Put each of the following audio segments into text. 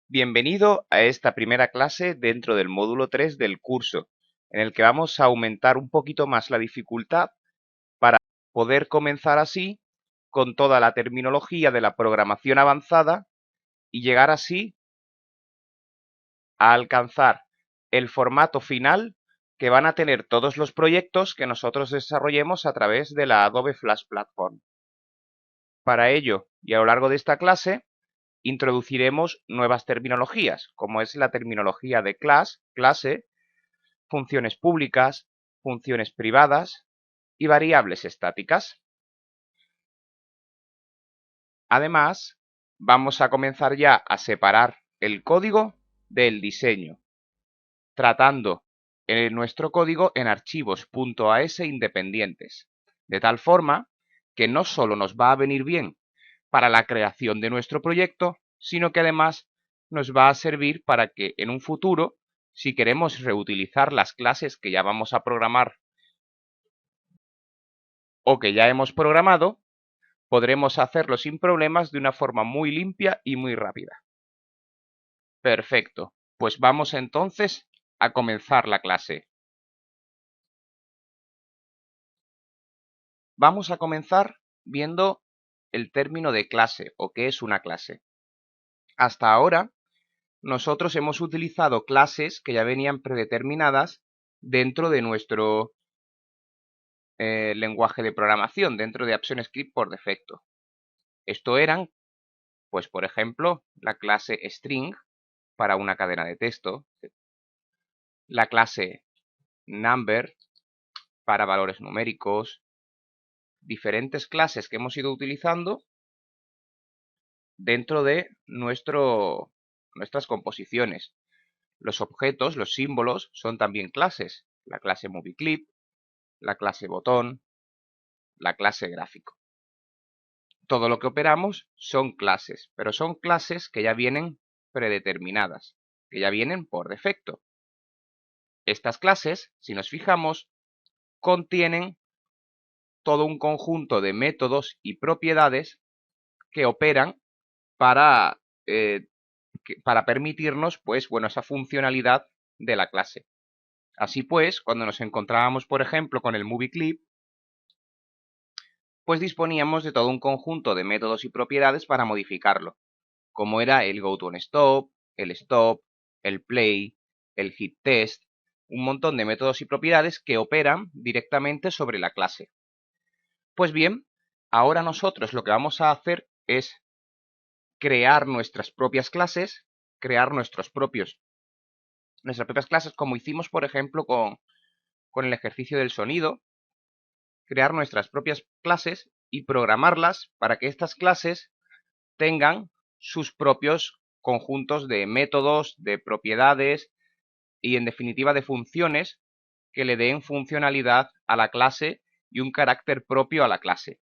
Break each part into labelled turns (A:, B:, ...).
A: Bienvenido a esta primera clase dentro del módulo 3 del curso, en el que vamos a aumentar un poquito más la dificultad para poder comenzar así con toda la terminología de la programación avanzada y llegar así a alcanzar el formato final que van a tener todos los proyectos que nosotros desarrollemos a través de la Adobe Flash Platform. Para ello, y a lo largo de esta clase, introduciremos nuevas terminologías, como es la terminología de clase, funciones públicas, funciones privadas y variables estáticas. Además, vamos a comenzar ya a separar el código del diseño, tratando nuestro código en archivos .as independientes, de tal forma que no solo nos va a venir bien para la creación de nuestro proyecto, sino que además nos va a servir para que en un futuro, si queremos reutilizar las clases que ya vamos a programar o que ya hemos programado, podremos hacerlo sin problemas de una forma muy limpia y muy rápida. Perfecto, pues vamos entonces a comenzar la clase. Vamos a comenzar viendo el término de clase o qué es una clase. Hasta ahora, nosotros hemos utilizado clases que ya venían predeterminadas dentro de nuestro lenguaje de programación, dentro de ActionScript por defecto. Esto eran, pues por ejemplo, la clase string para una cadena de texto, la clase number para valores numéricos, diferentes clases que hemos ido utilizando dentro de nuestras composiciones. Los objetos, los símbolos, son también clases. La clase MovieClip, la clase botón, la clase gráfico. Todo lo que operamos son clases, pero son clases que ya vienen predeterminadas, que ya vienen por defecto. Estas clases, si nos fijamos, contienen todo un conjunto de métodos y propiedades que operan para, para permitirnos, pues, bueno, esa funcionalidad de la clase. Así pues, cuando nos encontrábamos, por ejemplo, con el MovieClip, pues disponíamos de todo un conjunto de métodos y propiedades para modificarlo, como era el GoToOnStop, el stop, el play, el hitTest, un montón de métodos y propiedades que operan directamente sobre la clase. Pues bien, ahora nosotros lo que vamos a hacer es crear nuestras propias clases, crear nuestras propias clases, como hicimos, por ejemplo, con el ejercicio del sonido, crear nuestras propias clases y programarlas para que estas clases tengan sus propios conjuntos de métodos, de propiedades y, en definitiva, de funciones que le den funcionalidad a la clase y un carácter propio a la clase.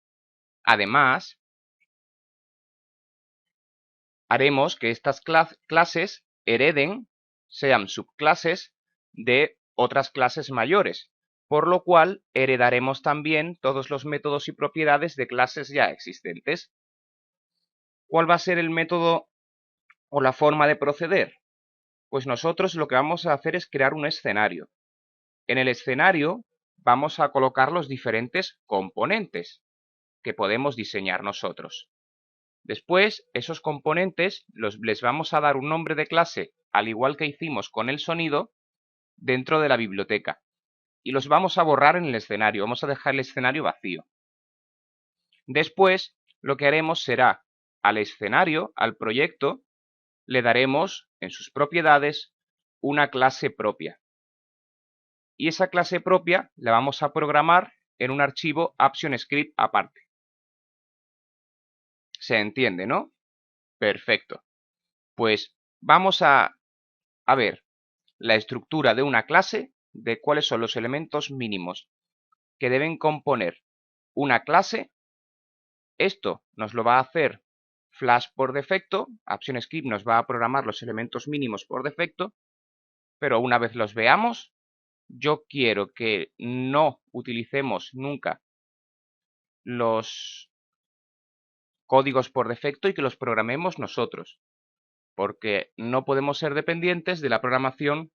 A: Además, haremos que estas clases hereden, sean subclases de otras clases mayores, por lo cual heredaremos también todos los métodos y propiedades de clases ya existentes. ¿Cuál va a ser el método o la forma de proceder? Pues nosotros lo que vamos a hacer es crear un escenario. En el escenario vamos a colocar los diferentes componentes que podemos diseñar nosotros. Después, esos componentes les vamos a dar un nombre de clase, al igual que hicimos con el sonido, dentro de la biblioteca. Y los vamos a borrar en el escenario, vamos a dejar el escenario vacío. Después, lo que haremos será, al escenario, al proyecto, le daremos, en sus propiedades, una clase propia. Y esa clase propia la vamos a programar en un archivo ActionScript aparte. ¿Se entiende, no? Perfecto. Pues vamos a ver la estructura de una clase, de cuáles son los elementos mínimos que deben componer una clase. Esto nos lo va a hacer Flash por defecto, ActionScript nos va a programar los elementos mínimos por defecto, pero una vez los veamos, yo quiero que no utilicemos nunca los códigos por defecto y que los programemos nosotros. porque no podemos ser dependientes de la programación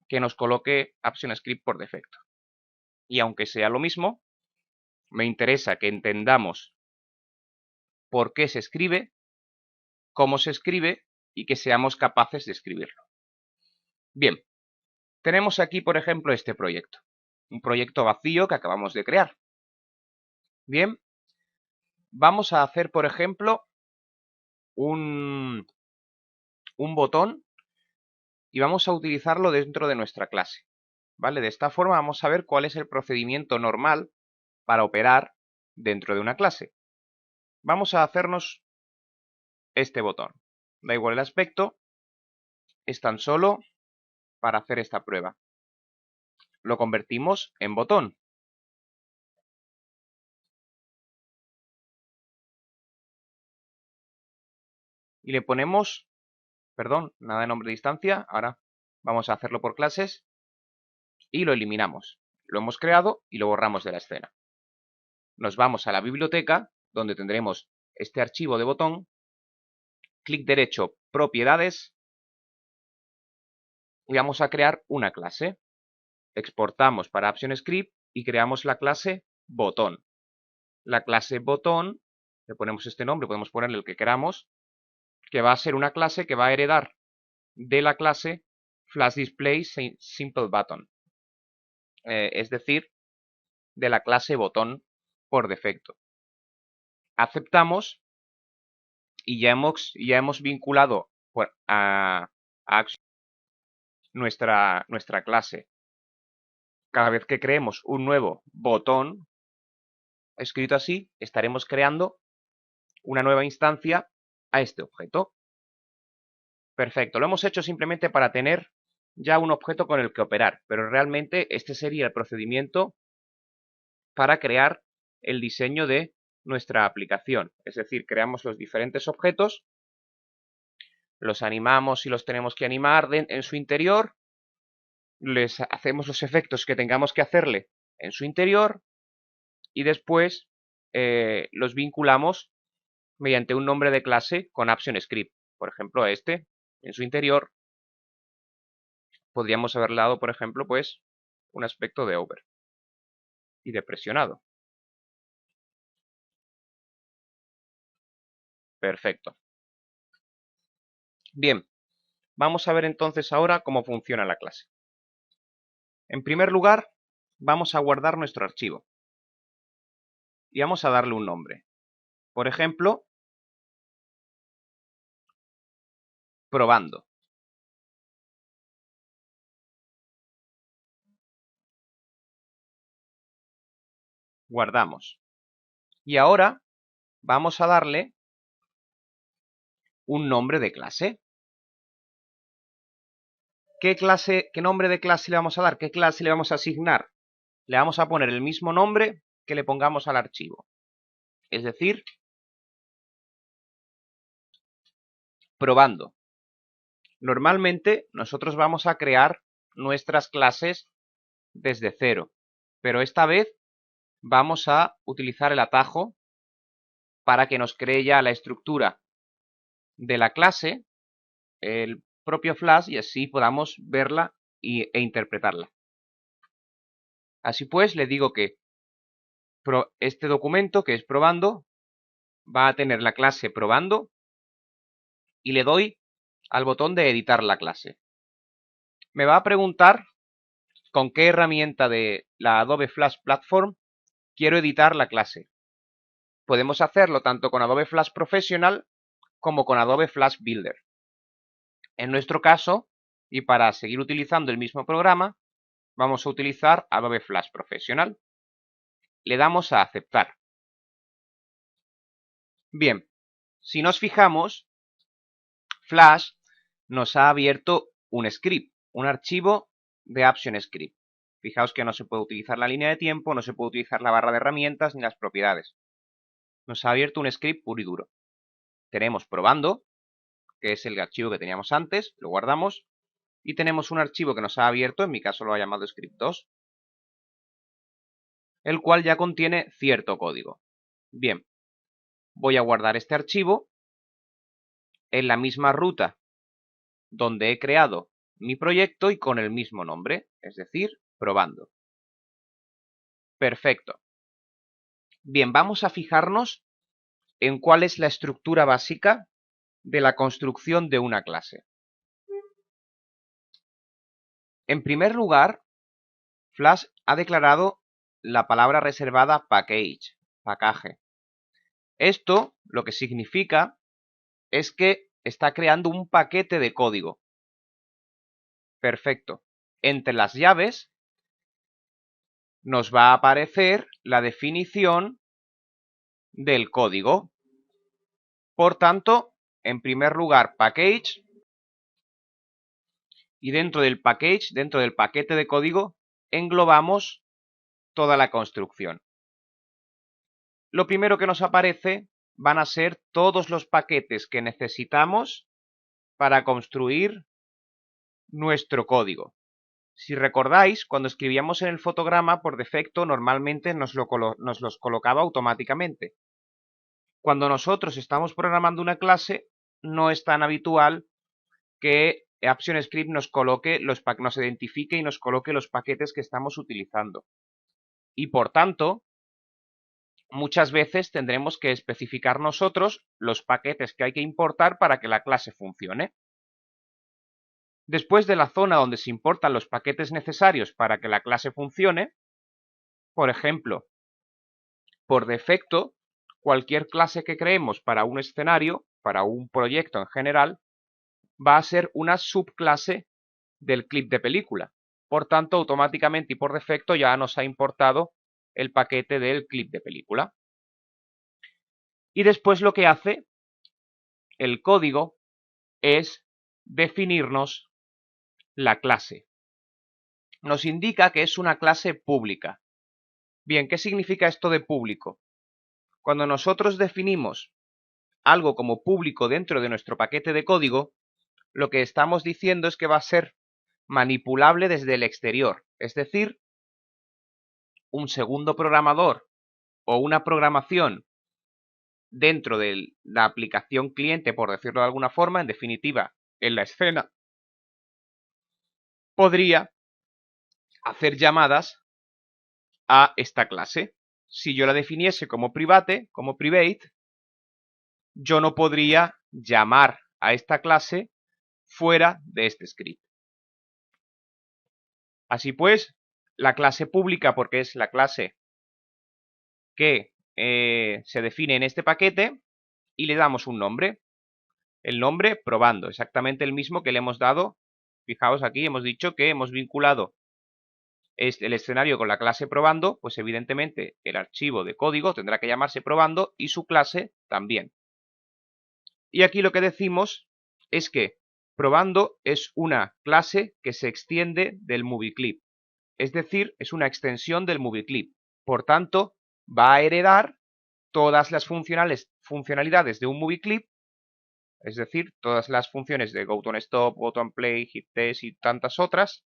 A: que nos coloque ActionScript por defecto. Y aunque sea lo mismo, me interesa que entendamos por qué se escribe, cómo se escribe y que seamos capaces de escribirlo. Bien, tenemos aquí, por ejemplo, este proyecto. Un proyecto vacío que acabamos de crear. Bien, vamos a hacer, por ejemplo, un botón y vamos a utilizarlo dentro de nuestra clase. ¿Vale? De esta forma vamos a ver cuál es el procedimiento normal para operar dentro de una clase. Vamos a hacernos este botón. Da igual el aspecto, es tan solo para hacer esta prueba. Lo convertimos en botón. Y le ponemos, perdón, nada de nombre de instancia, ahora vamos a hacerlo por clases y lo eliminamos. Lo hemos creado y lo borramos de la escena. Nos vamos a la biblioteca, donde tendremos este archivo de botón, clic derecho, propiedades, y vamos a crear una clase. Exportamos para ActionScript y creamos la clase botón. La clase botón, le ponemos este nombre, podemos ponerle el que queramos, que va a ser una clase que va a heredar de la clase FlashDisplaySimpleButton, es decir, de la clase botón por defecto. Aceptamos y ya hemos vinculado a nuestra clase. Cada vez que creemos un nuevo botón, escrito así, estaremos creando una nueva instancia a este objeto. Perfecto, lo hemos hecho simplemente para tener ya un objeto con el que operar, pero realmente este sería el procedimiento para crear el diseño de nuestra aplicación. Es decir, creamos los diferentes objetos, los animamos si los tenemos que animar en su interior, les hacemos los efectos que tengamos que hacerle en su interior y después los vinculamos mediante un nombre de clase con ActionScript. Por ejemplo, este, en su interior, podríamos haberle dado, por ejemplo, pues, un aspecto de over y de presionado. Perfecto. Bien, vamos a ver entonces ahora cómo funciona la clase. En primer lugar, vamos a guardar nuestro archivo y vamos a darle un nombre. Por ejemplo, probando. Guardamos. Y ahora vamos a darle un nombre de clase. ¿Qué nombre de clase le vamos a dar? ¿Qué clase le vamos a asignar? Le vamos a poner el mismo nombre que le pongamos al archivo. Es decir, probando. Normalmente nosotros vamos a crear nuestras clases desde cero, pero esta vez vamos a utilizar el atajo para que nos cree ya la estructura de la clase, el propio Flash, y así podamos verla e interpretarla. Así pues, le digo que este documento, que es probando, va a tener la clase probando y le doy al botón de editar la clase. Me va a preguntar con qué herramienta de la Adobe Flash Platform quiero editar la clase. Podemos hacerlo tanto con Adobe Flash Professional como con Adobe Flash Builder. En nuestro caso, y para seguir utilizando el mismo programa, vamos a utilizar Adobe Flash Professional. Le damos a aceptar. Bien, si nos fijamos, Flash nos ha abierto un script, un archivo de ActionScript. Fijaos que no se puede utilizar la línea de tiempo, no se puede utilizar la barra de herramientas ni las propiedades. Nos ha abierto un script puro y duro. Tenemos probando, que es el archivo que teníamos antes, lo guardamos, y tenemos un archivo que nos ha abierto, en mi caso lo ha llamado script2, el cual ya contiene cierto código. Bien, voy a guardar este archivo en la misma ruta donde he creado mi proyecto y con el mismo nombre, es decir, probando. Perfecto. Bien, vamos a fijarnos en cuál es la estructura básica de la construcción de una clase. En primer lugar, Flash ha declarado la palabra reservada package. Esto lo que significa es que está creando un paquete de código. Perfecto. Entre las llaves nos va a aparecer la definición del código. Por tanto, en primer lugar, package, y dentro del package, dentro del paquete de código, englobamos toda la construcción. Lo primero que nos aparece van a ser todos los paquetes que necesitamos para construir nuestro código. Si recordáis, cuando escribíamos en el fotograma, por defecto, normalmente nos los colocaba automáticamente. Cuando nosotros estamos programando una clase, no es tan habitual que ActionScript nos identifique y nos coloque los paquetes que estamos utilizando. Y por tanto, muchas veces tendremos que especificar nosotros los paquetes que hay que importar para que la clase funcione. Después de la zona donde se importan los paquetes necesarios para que la clase funcione, por ejemplo, por defecto, cualquier clase que creemos para un escenario, para un proyecto en general, va a ser una subclase del clip de película. Por tanto, automáticamente y por defecto ya nos ha importado el paquete del clip de película. Y después lo que hace el código es definirnos la clase. Nos indica que es una clase pública. Bien, ¿qué significa esto de público? Cuando nosotros definimos algo como público dentro de nuestro paquete de código, lo que estamos diciendo es que va a ser manipulable desde el exterior, es decir, un segundo programador o una programación dentro de la aplicación cliente, por decirlo de alguna forma, en definitiva, en la escena, podría hacer llamadas a esta clase. Si yo la definiese como private, yo no podría llamar a esta clase fuera de este script. Así pues, la clase pública, porque es la clase que se define en este paquete, y le damos un nombre. El nombre probando, exactamente el mismo que le hemos dado. Fijaos aquí, hemos dicho que hemos vinculado el escenario con la clase probando, pues evidentemente el archivo de código tendrá que llamarse probando y su clase también. Y aquí lo que decimos es que probando es una clase que se extiende del MovieClip. Es decir, es una extensión del MovieClip. Por tanto, va a heredar todas las funcionalidades de un MovieClip, es decir, todas las funciones de GoToOnStop, GoToOnPlay, HitTest y tantas otras,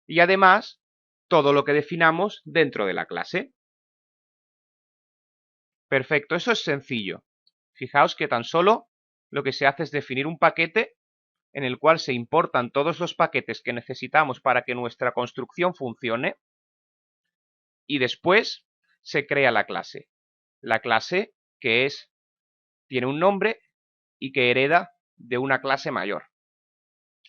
A: y además todo lo que definamos dentro de la clase. Perfecto, eso es sencillo. Fijaos que tan solo lo que se hace es definir un paquete en el cual se importan todos los paquetes que necesitamos para que nuestra construcción funcione y después se crea la clase. La clase que tiene un nombre y que hereda de una clase mayor.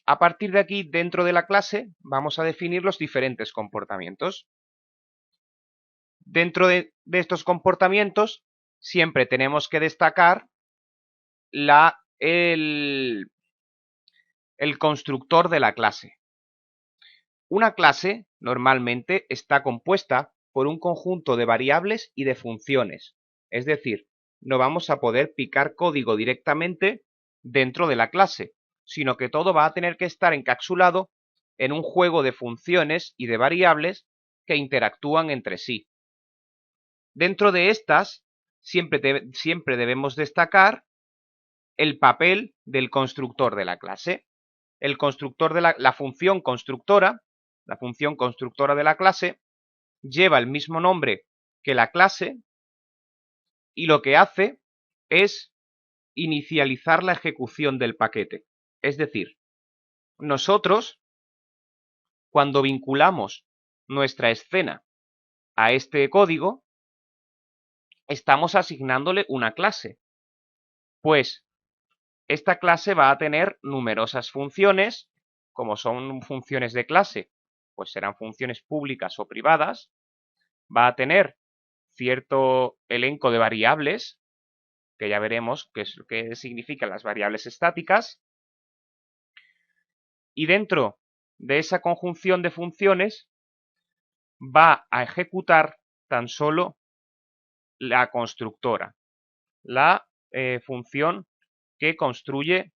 A: A partir de aquí, dentro de la clase, vamos a definir los diferentes comportamientos. Dentro de estos comportamientos, siempre tenemos que destacar el constructor de la clase. Una clase normalmente está compuesta por un conjunto de variables y de funciones. Es decir, no vamos a poder picar código directamente dentro de la clase, sino que todo va a tener que estar encapsulado en un juego de funciones y de variables que interactúan entre sí. Dentro de estas, siempre debemos destacar el papel del constructor de la clase. El constructor de la función constructora de la clase, lleva el mismo nombre que la clase y lo que hace es inicializar la ejecución del paquete. Es decir, nosotros, cuando vinculamos nuestra escena a este código, estamos asignándole una clase. Pues esta clase va a tener numerosas funciones, como son funciones de clase, pues serán funciones públicas o privadas. Va a tener cierto elenco de variables, que ya veremos qué significan las variables estáticas. Y dentro de esa conjunción de funciones va a ejecutar tan solo la constructora, la función que construye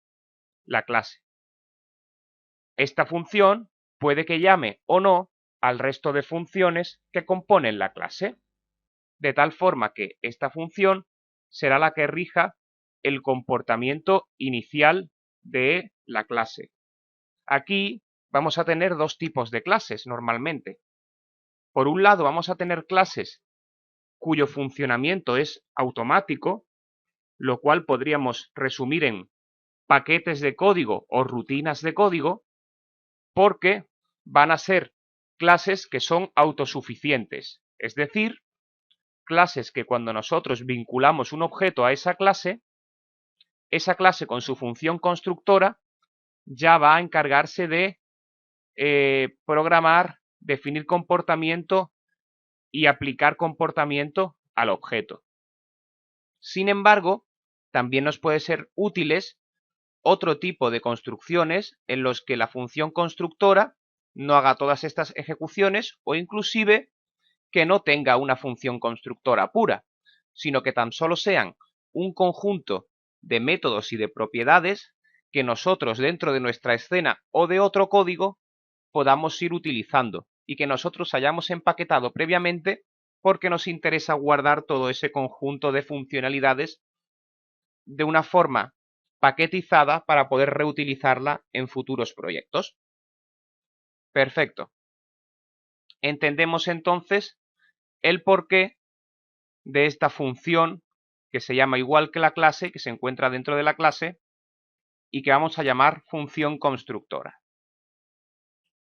A: la clase. Esta función puede que llame o no al resto de funciones que componen la clase, de tal forma que esta función será la que rija el comportamiento inicial de la clase. Aquí vamos a tener dos tipos de clases normalmente. Por un lado vamos a tener clases cuyo funcionamiento es automático, lo cual podríamos resumir en paquetes de código o rutinas de código, porque van a ser clases que son autosuficientes, es decir, clases que cuando nosotros vinculamos un objeto a esa clase con su función constructora ya va a encargarse de programar, definir comportamiento y aplicar comportamiento al objeto. Sin embargo, también nos puede ser útiles otro tipo de construcciones en los que la función constructora no haga todas estas ejecuciones o inclusive que no tenga una función constructora pura, sino que tan solo sean un conjunto de métodos y de propiedades que nosotros dentro de nuestra escena o de otro código podamos ir utilizando y que nosotros hayamos empaquetado previamente porque nos interesa guardar todo ese conjunto de funcionalidades de una forma paquetizada para poder reutilizarla en futuros proyectos. Perfecto. Entendemos entonces el porqué de esta función que se llama igual que la clase, que se encuentra dentro de la clase y que vamos a llamar función constructora.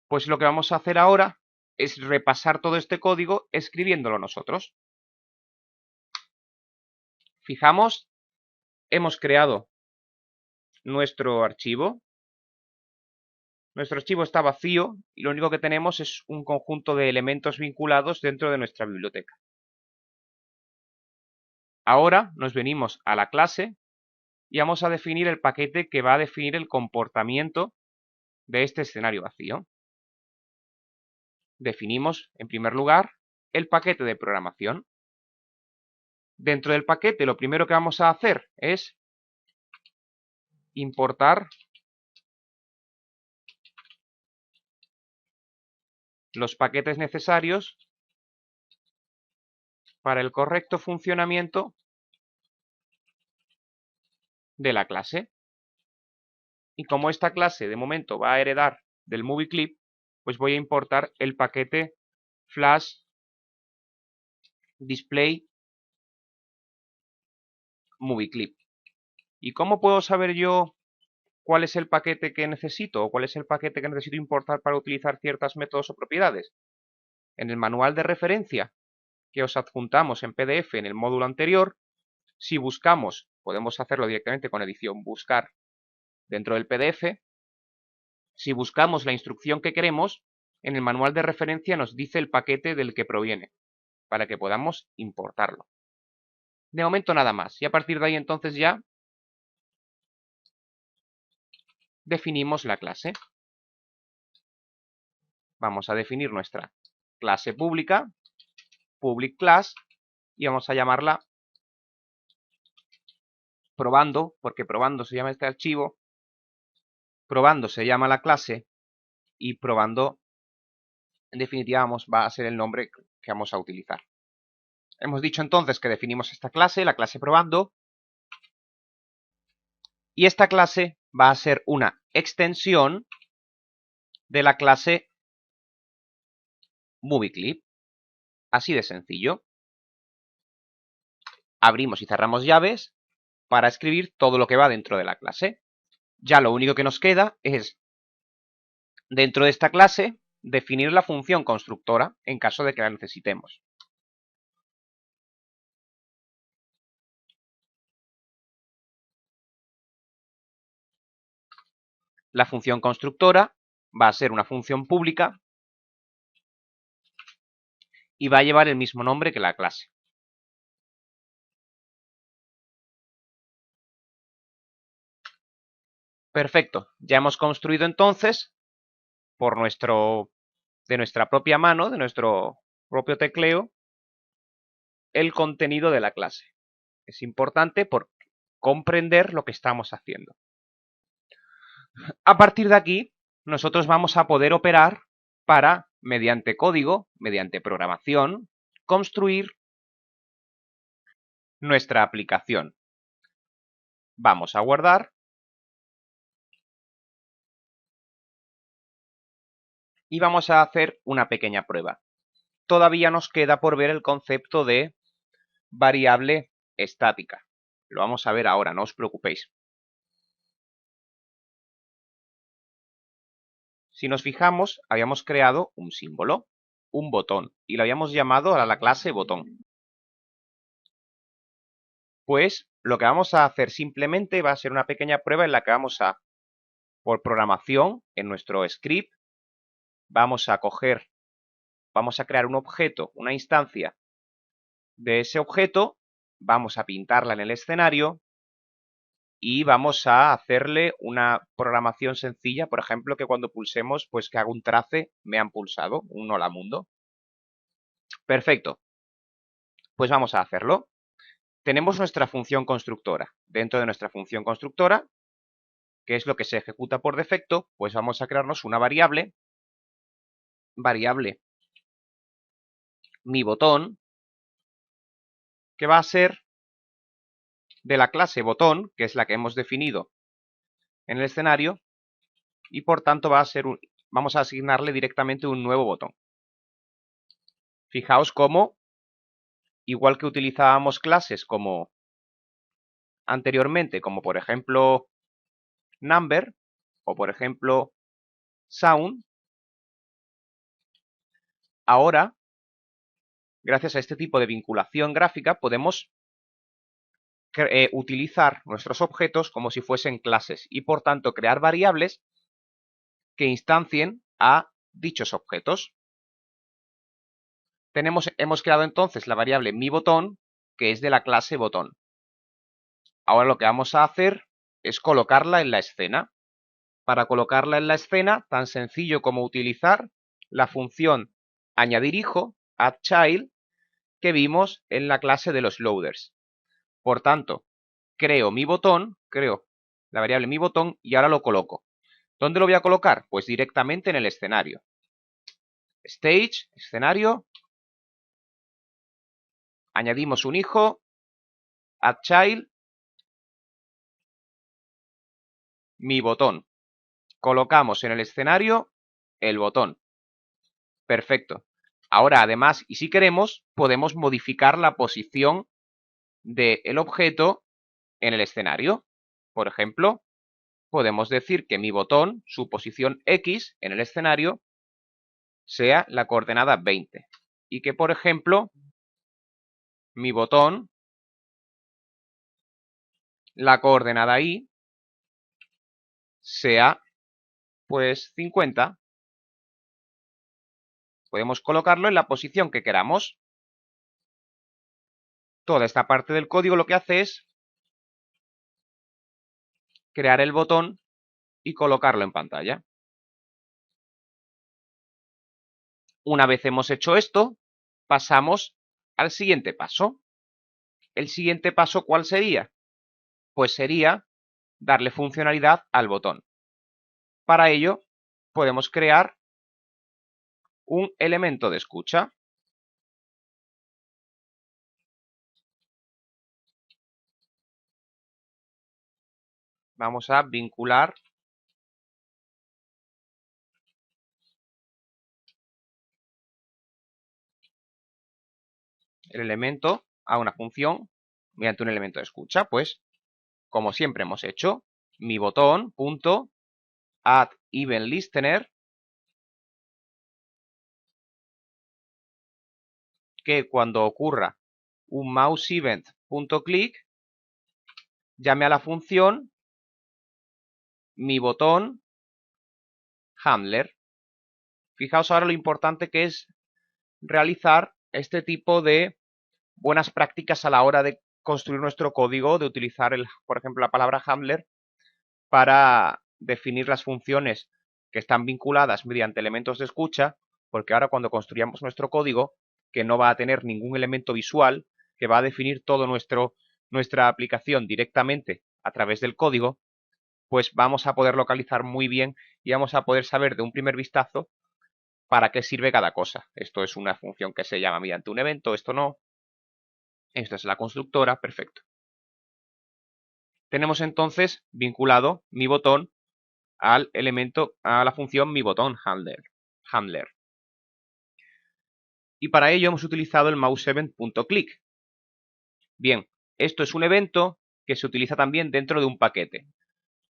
A: Pues lo que vamos a hacer ahora es repasar todo este código escribiéndolo nosotros. Fijamos, hemos creado nuestro archivo. Nuestro archivo está vacío y lo único que tenemos es un conjunto de elementos vinculados dentro de nuestra biblioteca. Ahora nos venimos a la clase y vamos a definir el paquete que va a definir el comportamiento de este escenario vacío. Definimos, en primer lugar, el paquete de programación. Dentro del paquete, lo primero que vamos a hacer es importar los paquetes necesarios para el correcto funcionamiento de la clase. Y como esta clase de momento va a heredar del MovieClip, pues voy a importar el paquete Flash Display MovieClip. ¿Y cómo puedo saber yo cuál es el paquete que necesito o cuál es el paquete que necesito importar para utilizar ciertos métodos o propiedades? En el manual de referencia que os adjuntamos en PDF en el módulo anterior, si buscamos, podemos hacerlo directamente con edición buscar dentro del PDF, si buscamos la instrucción que queremos, en el manual de referencia nos dice el paquete del que proviene, para que podamos importarlo. De momento nada más, y a partir de ahí entonces ya definimos la clase. Vamos a definir nuestra clase pública, public class, y vamos a llamarla probando, porque probando se llama este archivo, probando se llama la clase y probando en definitiva va a ser el nombre que vamos a utilizar. Hemos dicho entonces que definimos esta clase, la clase probando, y esta clase va a ser una extensión de la clase MovieClip. Así de sencillo. Abrimos y cerramos llaves para escribir todo lo que va dentro de la clase. Ya lo único que nos queda es, dentro de esta clase, definir la función constructora en caso de que la necesitemos. La función constructora va a ser una función pública y va a llevar el mismo nombre que la clase. Perfecto, ya hemos construido entonces, de nuestra propia mano, de nuestro propio tecleo, el contenido de la clase. Es importante por comprender lo que estamos haciendo. A partir de aquí, nosotros vamos a poder operar para, mediante código, mediante programación, construir nuestra aplicación. Vamos a guardar y vamos a hacer una pequeña prueba. Todavía nos queda por ver el concepto de variable estática. Lo vamos a ver ahora, no os preocupéis. Si nos fijamos, habíamos creado un símbolo, un botón, y lo habíamos llamado a la clase botón. Pues lo que vamos a hacer simplemente va a ser una pequeña prueba en la que vamos a, por programación, en nuestro script, vamos a crear un objeto, una instancia de ese objeto, vamos a pintarla en el escenario y vamos a hacerle una programación sencilla, por ejemplo, que cuando pulsemos, pues que haga un trace, me han pulsado, un hola mundo. Perfecto, pues vamos a hacerlo. Tenemos nuestra función constructora. Dentro de nuestra función constructora, que es lo que se ejecuta por defecto, pues vamos a crearnos una variable mi botón, que va a ser de la clase botón, que es la que hemos definido en el escenario, y por tanto vamos a asignarle directamente un nuevo botón. Fijaos cómo, igual que utilizábamos clases como anteriormente, como por ejemplo number o por ejemplo sound, ahora, gracias a este tipo de vinculación gráfica, podemos utilizar nuestros objetos como si fuesen clases y por tanto crear variables que instancien a dichos objetos. Hemos creado entonces la variable mi botón, que es de la clase botón. Ahora lo que vamos a hacer es colocarla en la escena. Para colocarla en la escena, tan sencillo como utilizar la función añadir hijo, add child, que vimos en la clase de los loaders. Por tanto, creo la variable mi botón y ahora lo coloco. ¿Dónde lo voy a colocar? Pues directamente en el escenario. Stage, escenario, añadimos un hijo, add child, mi botón. Colocamos en el escenario el botón. Perfecto. Ahora, además, y si queremos, podemos modificar la posición del objeto en el escenario. Por ejemplo, podemos decir que mi botón, su posición X en el escenario, sea la coordenada 20. Y que, por ejemplo, mi botón, la coordenada Y, sea pues 50. Podemos colocarlo en la posición que queramos. Toda esta parte del código lo que hace es crear el botón y colocarlo en pantalla. Una vez hemos hecho esto, pasamos al siguiente paso. ¿El siguiente paso cuál sería? Pues sería darle funcionalidad al botón. Para ello, podemos crear un elemento de escucha. Vamos a vincular el elemento a una función mediante un elemento de escucha. Pues como siempre hemos hecho, mi botón punto add event listener, que cuando ocurra un mouse event punto click llame a la función mi botón handler. Fijaos ahora lo importante que es realizar este tipo de buenas prácticas a la hora de construir nuestro código, de utilizar, por ejemplo, la palabra handler para definir las funciones que están vinculadas mediante elementos de escucha, porque ahora cuando construyamos nuestro código, que no va a tener ningún elemento visual, que va a definir todo nuestra aplicación directamente a través del código, pues vamos a poder localizar muy bien y vamos a poder saber de un primer vistazo para qué sirve cada cosa. Esto es una función que se llama mediante un evento, esto no. Esto es la constructora, perfecto. Tenemos entonces vinculado mi botón al elemento, a la función mi botón handler. Y para ello hemos utilizado el mouseEvent.click. Bien, esto es un evento que se utiliza también dentro de un paquete.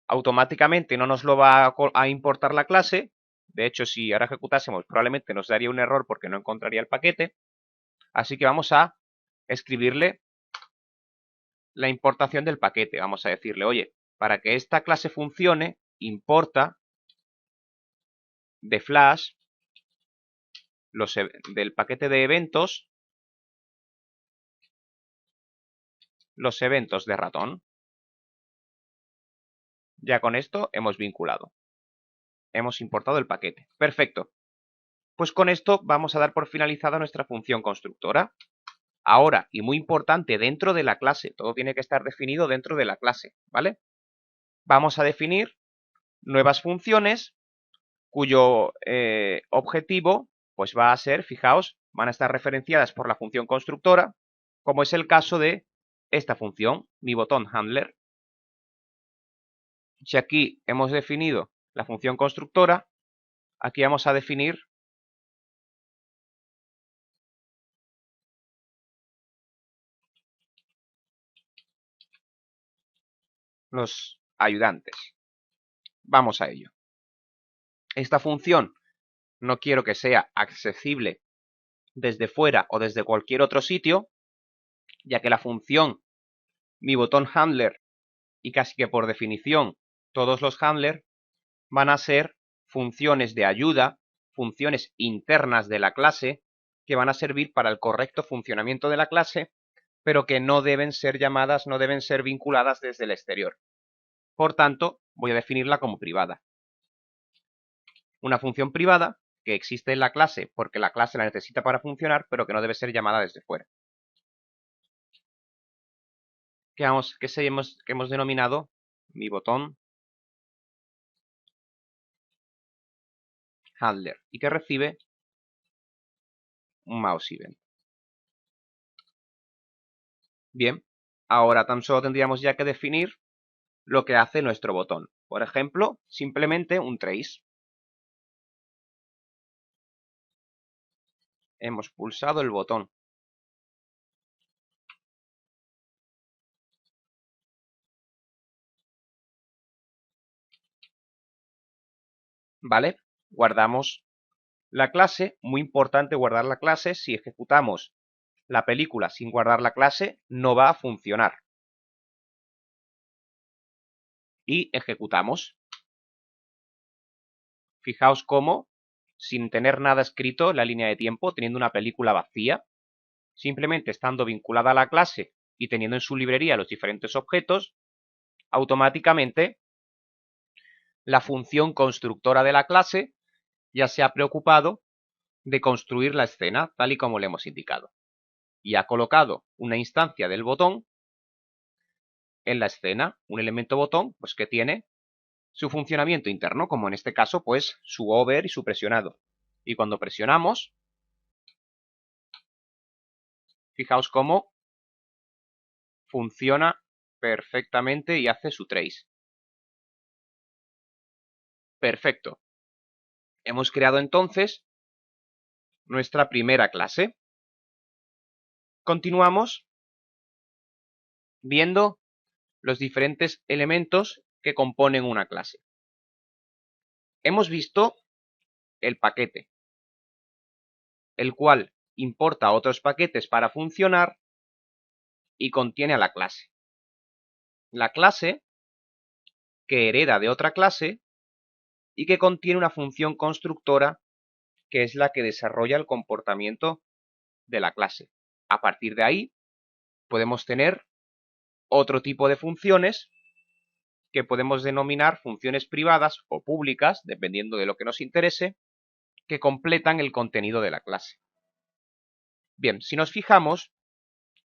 A: Automáticamente no nos lo va a importar la clase. De hecho, si ahora ejecutásemos, probablemente nos daría un error porque no encontraría el paquete. Así que vamos a escribirle la importación del paquete. Vamos a decirle, oye, para que esta clase funcione, importa de Flash del paquete de eventos los eventos de ratón. Ya con esto hemos vinculado. Hemos importado el paquete. Perfecto. Pues con esto vamos a dar por finalizada nuestra función constructora. Ahora, y muy importante, dentro de la clase. Todo tiene que estar definido dentro de la clase, ¿vale? Vamos a definir nuevas funciones cuyo objetivo pues va a ser, fijaos, van a estar referenciadas por la función constructora, como es el caso de esta función, mi botón handler. Si aquí hemos definido la función constructora, aquí vamos a definir los ayudantes. Vamos a ello. Esta función no quiero que sea accesible desde fuera o desde cualquier otro sitio, ya que la función mi botón handler y casi que por definición todos los handlers van a ser funciones de ayuda, funciones internas de la clase que van a servir para el correcto funcionamiento de la clase, pero que no deben ser llamadas, no deben ser vinculadas desde el exterior. Por tanto, voy a definirla como privada. Una función privada que existe en la clase porque la clase la necesita para funcionar, pero que no debe ser llamada desde fuera. Que hemos denominado mi botón handler y que recibe un mouse event. Bien, ahora tan solo tendríamos ya que definir lo que hace nuestro botón. Por ejemplo, simplemente un trace. Hemos pulsado el botón. ¿Vale? Guardamos la clase. Muy importante guardar la clase. Si ejecutamos la película sin guardar la clase, no va a funcionar. Y ejecutamos. Fijaos cómo, sin tener nada escrito en la línea de tiempo, teniendo una película vacía, simplemente estando vinculada a la clase y teniendo en su librería los diferentes objetos, automáticamente la función constructora de la clase ya se ha preocupado de construir la escena tal y como le hemos indicado. Y ha colocado una instancia del botón en la escena, un elemento botón pues que tiene su funcionamiento interno, como en este caso pues su over y su presionado. Y cuando presionamos, fijaos cómo funciona perfectamente y hace su trace. Perfecto. Hemos creado entonces nuestra primera clase. Continuamos viendo los diferentes elementos que componen una clase. Hemos visto el paquete, el cual importa otros paquetes para funcionar y contiene a la clase. La clase que hereda de otra clase y que contiene una función constructora que es la que desarrolla el comportamiento de la clase. A partir de ahí podemos tener otro tipo de funciones que podemos denominar funciones privadas o públicas, dependiendo de lo que nos interese, que completan el contenido de la clase. Bien, si nos fijamos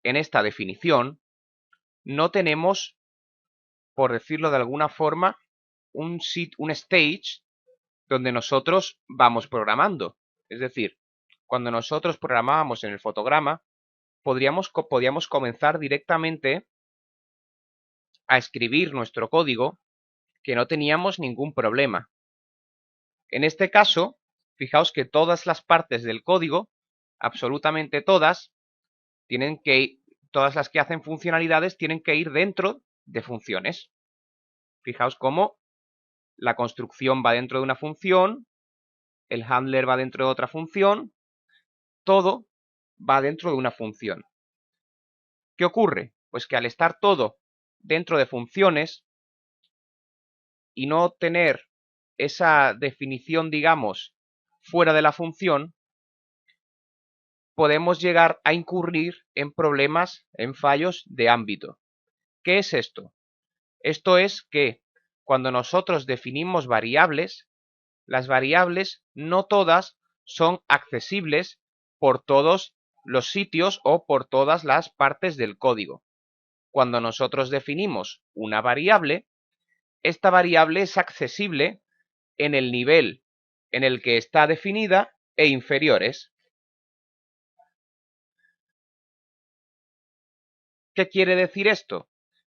A: en esta definición, no tenemos, por decirlo de alguna forma, un stage donde nosotros vamos programando. Es decir, cuando nosotros programábamos en el fotograma, podíamos comenzar directamente a escribir nuestro código que no teníamos ningún problema. En este caso, fijaos que todas las partes del código, absolutamente todas, todas las que hacen funcionalidades tienen que ir dentro de funciones. Fijaos cómo la construcción va dentro de una función, el handler va dentro de otra función, todo va dentro de una función. ¿Qué ocurre? Pues que al estar todo dentro de funciones y no tener esa definición, digamos, fuera de la función, podemos llegar a incurrir en problemas, en fallos de ámbito. ¿Qué es esto? Esto es que cuando nosotros definimos variables, las variables no todas son accesibles por todos los sitios o por todas las partes del código. Cuando nosotros definimos una variable, esta variable es accesible en el nivel en el que está definida e inferiores. ¿Qué quiere decir esto?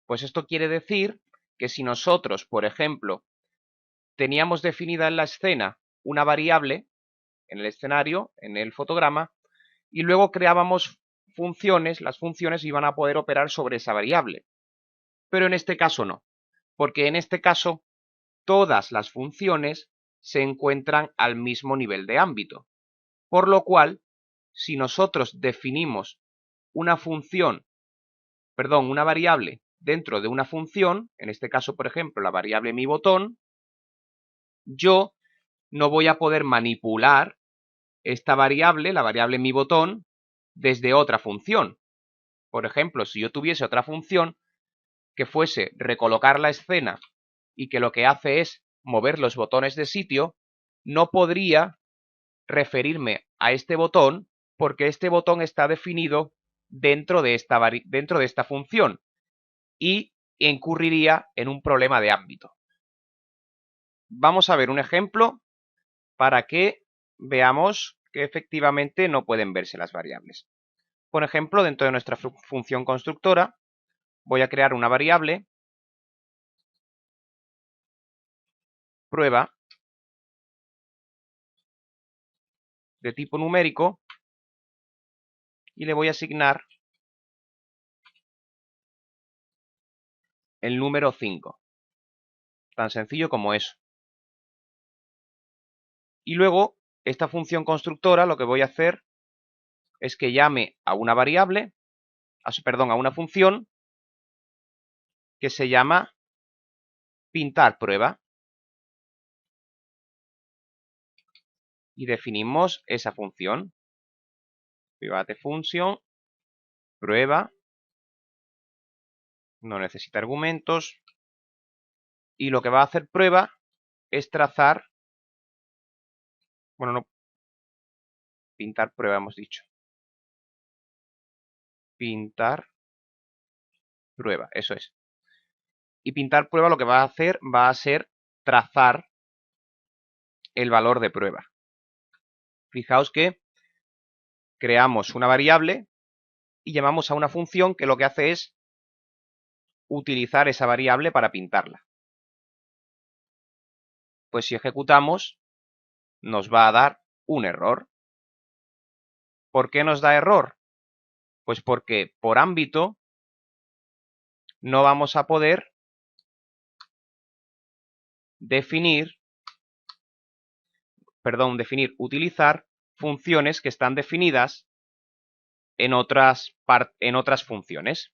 A: Pues esto quiere decir que si nosotros, por ejemplo, teníamos definida en la escena una variable, en el escenario, en el fotograma, y luego creábamos funciones, las funciones iban a poder operar sobre esa variable. Pero en este caso no, porque en este caso todas las funciones se encuentran al mismo nivel de ámbito. Por lo cual, si nosotros definimos una variable dentro de una función, en este caso, por ejemplo, la variable mi botón, yo no voy a poder manipular esta variable, la variable mi botón, desde otra función. Por ejemplo, si yo tuviese otra función que fuese recolocar la escena y que lo que hace es mover los botones de sitio, no podría referirme a este botón porque este botón está definido dentro de esta función y incurriría en un problema de ámbito. Vamos a ver un ejemplo para que veamos que efectivamente no pueden verse las variables. Por ejemplo, dentro de nuestra función constructora, voy a crear una variable, prueba, de tipo numérico, y le voy a asignar el número 5. Tan sencillo como eso. Y luego, esta función constructora, lo que voy a hacer es que llame a una variable, a una función que se llama pintar prueba. Y definimos esa función. Private function, prueba, no necesita argumentos. Y lo que va a hacer prueba es trazar, bueno, no, pintar prueba hemos dicho. Pintar prueba, eso es. Y pintar prueba lo que va a hacer va a ser trazar el valor de prueba. Fijaos que creamos una variable y llamamos a una función que lo que hace es utilizar esa variable para pintarla. Pues si ejecutamos, nos va a dar un error. ¿Por qué nos da error? Pues porque por ámbito no vamos a poder utilizar funciones que están definidas en otras funciones.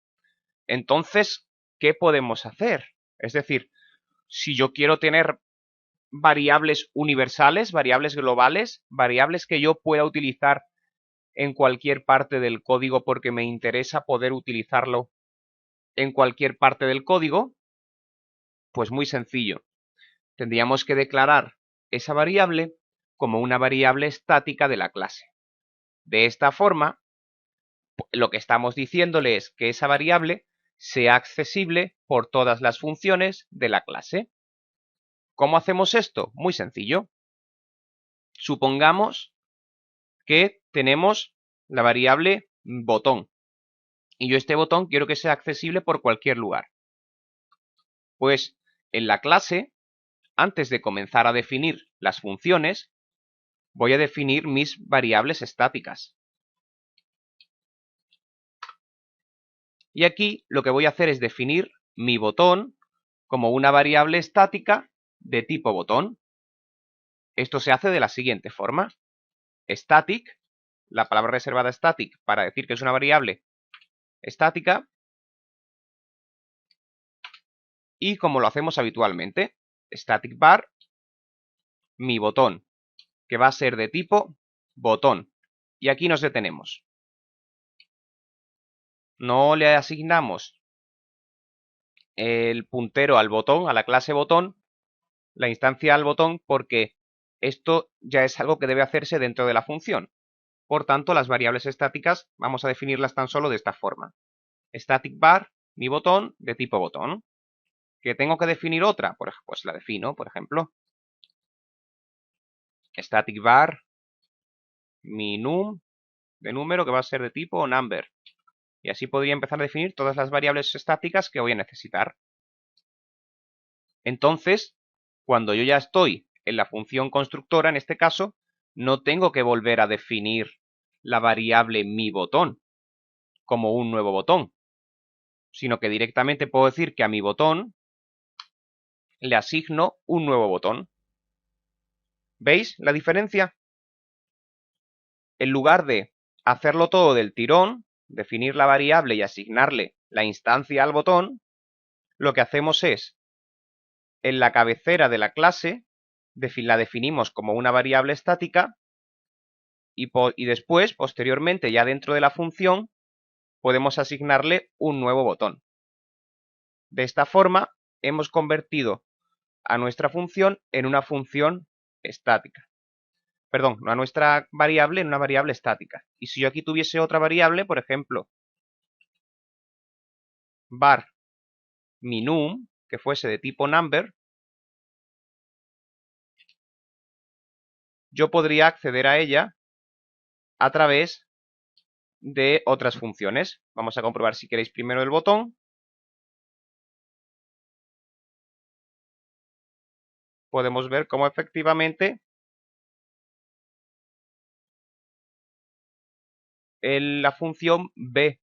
A: Entonces, ¿qué podemos hacer? Es decir, si yo quiero tener variables universales, variables globales, variables que yo pueda utilizar en cualquier parte del código porque me interesa poder utilizarlo en cualquier parte del código, pues muy sencillo. Tendríamos que declarar esa variable como una variable estática de la clase. De esta forma, lo que estamos diciéndole es que esa variable sea accesible por todas las funciones de la clase. ¿Cómo hacemos esto? Muy sencillo. Supongamos que tenemos la variable botón y yo este botón quiero que sea accesible por cualquier lugar. Pues en la clase, antes de comenzar a definir las funciones, voy a definir mis variables estáticas. Y aquí lo que voy a hacer es definir mi botón como una variable estática de tipo botón. Esto se hace de la siguiente forma. Static, la palabra reservada static para decir que es una variable estática, y como lo hacemos habitualmente, static var mi botón, que va a ser de tipo botón. Y aquí nos detenemos. No le asignamos el puntero al botón, a la clase botón, la instancia al botón, porque esto ya es algo que debe hacerse dentro de la función. Por tanto, las variables estáticas vamos a definirlas tan solo de esta forma. Static var, mi botón, de tipo botón. ¿Que tengo que definir otra? Pues la defino, por ejemplo. Static var, mi num, de número, que va a ser de tipo number. Y así podría empezar a definir todas las variables estáticas que voy a necesitar. Entonces, cuando yo ya estoy en la función constructora, en este caso, no tengo que volver a definir la variable mi botón como un nuevo botón, sino que directamente puedo decir que a mi botón le asigno un nuevo botón. ¿Veis la diferencia? En lugar de hacerlo todo del tirón, definir la variable y asignarle la instancia al botón, lo que hacemos es, en la cabecera de la clase, la definimos como una variable estática y después, posteriormente, ya dentro de la función, podemos asignarle un nuevo botón. De esta forma, hemos convertido a nuestra función en una función estática. Perdón, a nuestra variable en una variable estática. Y si yo aquí tuviese otra variable, por ejemplo, var minum, que fuese de tipo number, yo podría acceder a ella a través de otras funciones. Vamos a comprobar si queréis primero el botón. Podemos ver cómo efectivamente la función ve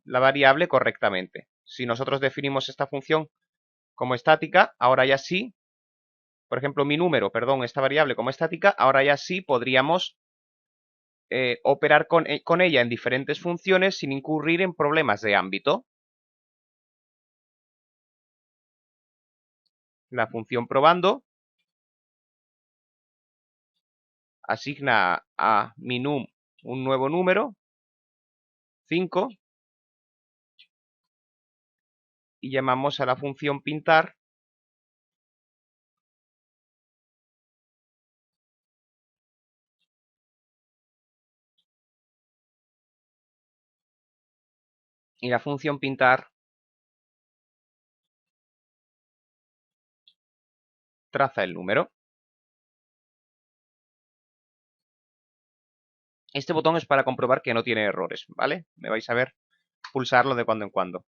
A: la variable correctamente. Si nosotros definimos esta función como estática, ahora ya sí, por ejemplo, esta variable como estática, ahora ya sí podríamos operar con ella en diferentes funciones sin incurrir en problemas de ámbito. La función probando asigna a minum un nuevo número, 5, y llamamos a la función pintar y la función pintar traza el número. Este botón es para comprobar que no tiene errores, ¿vale? Me vais a ver pulsarlo de cuando en cuando.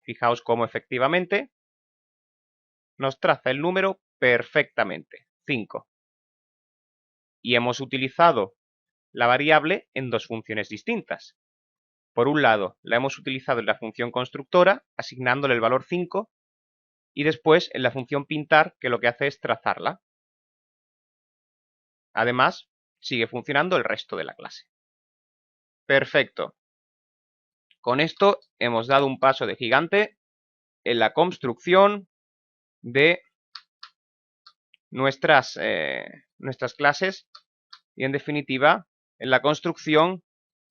A: Fijaos cómo efectivamente nos traza el número perfectamente, 5. Y hemos utilizado la variable en dos funciones distintas. Por un lado, la hemos utilizado en la función constructora, asignándole el valor 5, y después en la función pintar, que lo que hace es trazarla. Además, sigue funcionando el resto de la clase. Perfecto. Con esto hemos dado un paso de gigante en la construcción de nuestras clases y, en definitiva, en la construcción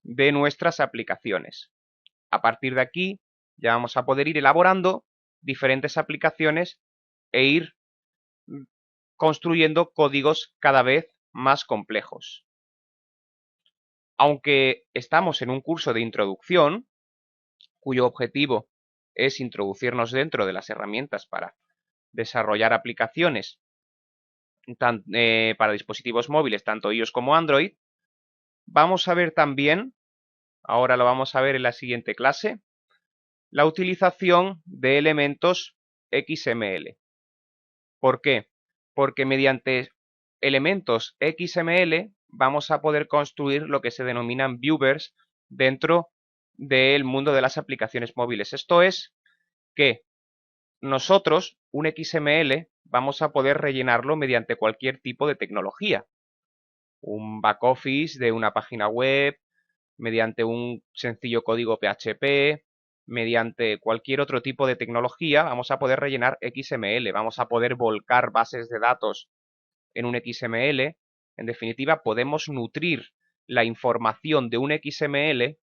A: de nuestras aplicaciones. A partir de aquí ya vamos a poder ir elaborando diferentes aplicaciones e ir construyendo códigos cada vez más complejos. Aunque estamos en un curso de introducción, cuyo objetivo es introducirnos dentro de las herramientas para desarrollar aplicaciones para dispositivos móviles, tanto iOS como Android, vamos a ver también, ahora lo vamos a ver en la siguiente clase, la utilización de elementos XML. ¿Por qué? Porque mediante elementos XML vamos a poder construir lo que se denominan viewers dentro del mundo de las aplicaciones móviles. Esto es que nosotros, un XML, vamos a poder rellenarlo mediante cualquier tipo de tecnología. Un backoffice de una página web, mediante un sencillo código PHP, mediante cualquier otro tipo de tecnología, vamos a poder rellenar XML, vamos a poder volcar bases de datos en un XML. En definitiva, podemos nutrir la información de un XML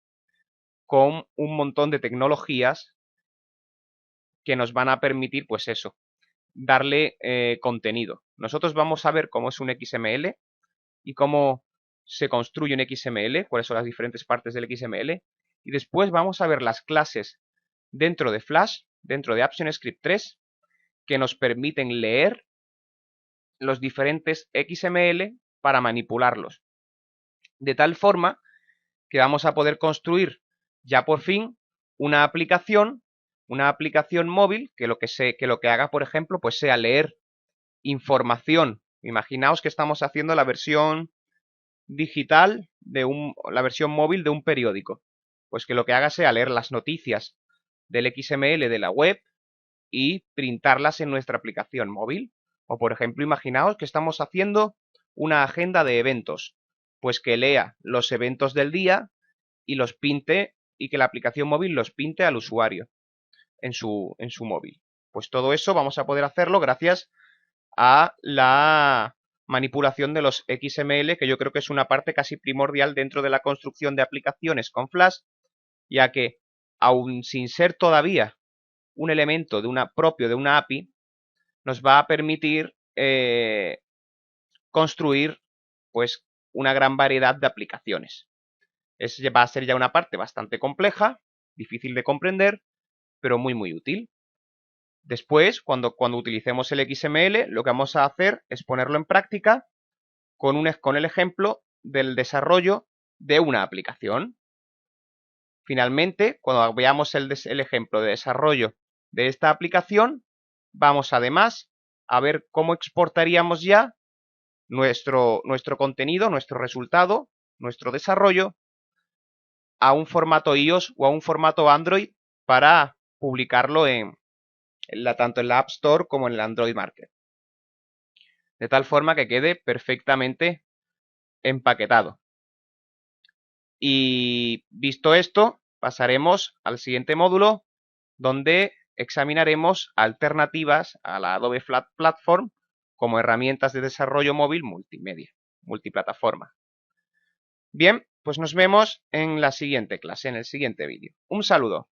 A: con un montón de tecnologías que nos van a permitir, pues eso, darle contenido. Nosotros vamos a ver cómo es un XML y cómo se construye un XML, cuáles son las diferentes partes del XML, y después vamos a ver las clases dentro de Flash, dentro de ActionScript 3, que nos permiten leer los diferentes XML para manipularlos. De tal forma que vamos a poder construir ya por fin una aplicación móvil que lo que haga, por ejemplo, pues sea leer información. Imaginaos que estamos haciendo la versión digital la versión móvil de un periódico. Pues que lo que haga sea leer las noticias del XML de la web y printarlas en nuestra aplicación móvil. O por ejemplo, imaginaos que estamos haciendo una agenda de eventos. Pues que lea los eventos del día y los pinte, y que la aplicación móvil los pinte al usuario en su móvil. Pues todo eso vamos a poder hacerlo gracias a la manipulación de los XML, que yo creo que es una parte casi primordial dentro de la construcción de aplicaciones con Flash, ya que, aun sin ser todavía un elemento propio de una API, nos va a permitir construir pues una gran variedad de aplicaciones. Va a ser ya una parte bastante compleja, difícil de comprender, pero muy muy útil. Después, cuando utilicemos el XML, lo que vamos a hacer es ponerlo en práctica con el ejemplo del desarrollo de una aplicación. Finalmente, cuando veamos el ejemplo de desarrollo de esta aplicación, vamos además a ver cómo exportaríamos ya nuestro contenido, nuestro resultado, nuestro desarrollo a un formato iOS o a un formato Android para publicarlo tanto en la App Store como en el Android Market. De tal forma que quede perfectamente empaquetado. Y visto esto, pasaremos al siguiente módulo, donde examinaremos alternativas a la Adobe Flash Platform como herramientas de desarrollo móvil multimedia, multiplataforma. Bien, pues nos vemos en la siguiente clase, en el siguiente vídeo. Un saludo.